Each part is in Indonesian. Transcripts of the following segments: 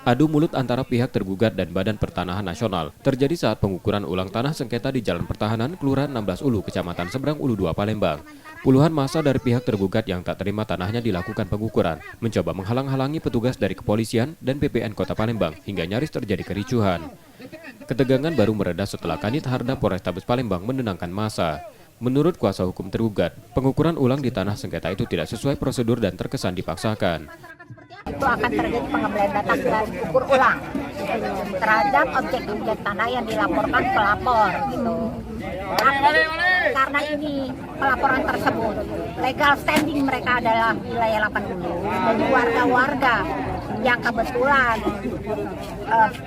Adu mulut antara pihak tergugat dan Badan Pertanahan Nasional terjadi saat pengukuran ulang tanah sengketa di Jalan Pertahanan, Kelurahan 16 Ulu, Kecamatan Seberang Ulu 2, Palembang. Puluhan massa dari pihak tergugat yang tak terima tanahnya dilakukan pengukuran, mencoba menghalang-halangi petugas dari kepolisian dan BPN Kota Palembang hingga nyaris terjadi kericuhan. Ketegangan baru mereda setelah Kanit Harda Polrestabes Palembang menenangkan massa. Menurut kuasa hukum tergugat, pengukuran ulang di tanah sengketa itu tidak sesuai prosedur dan terkesan dipaksakan. Itu akan terjadi pengembalian data dan ukur ulang terhadap objek-objek tanah yang dilaporkan pelapor gitu. Karena ini pelaporan tersebut legal standing mereka adalah wilayah 80 dan warga-warga yang kebetulan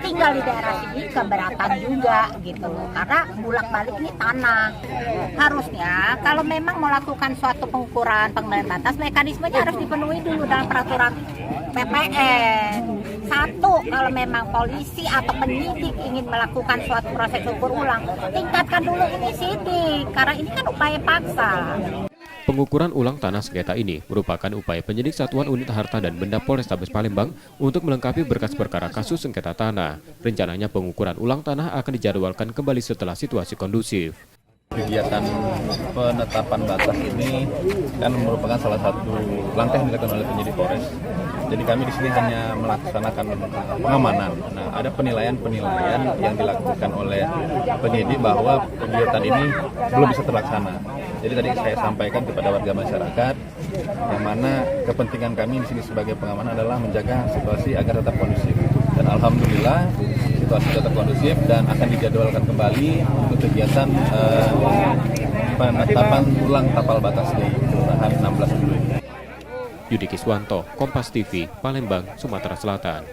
tinggal di daerah sini keberatan juga gitu, karena bolak-balik ini tanah. Harusnya kalau memang melakukan suatu pengukuran pengembalian batas, mekanismenya harus dipenuhi dulu dalam peraturan PPN. Satu, kalau memang polisi atau penyidik ingin melakukan suatu proses ukur ulang, tingkatkan dulu ini sidik, karena ini kan upaya paksa. Pengukuran ulang tanah sengketa ini merupakan upaya penyidik Satuan Unit Harta dan Benda Polrestabes Palembang untuk melengkapi berkas perkara kasus sengketa tanah. Rencananya pengukuran ulang tanah akan dijadwalkan kembali setelah situasi kondusif. Kegiatan penetapan batas ini kan merupakan salah satu langkah yang dilakukan oleh penyidik Polres. Jadi kami di sini hanya melaksanakan pengamanan. Nah, ada penilaian-penilaian yang dilakukan oleh penyidik bahwa kegiatan ini belum bisa terlaksana. Jadi tadi saya sampaikan kepada warga masyarakat, yang mana kepentingan kami di sini sebagai pengamanan adalah menjaga situasi agar tetap kondusif. Dan alhamdulillah situasi tetap kondusif dan akan dijadwalkan kembali untuk kegiatan penetapan ulang tapal batas di Kelurahan 16 Ulu. Yudi Kiswanto, Kompas TV, Palembang, Sumatera Selatan.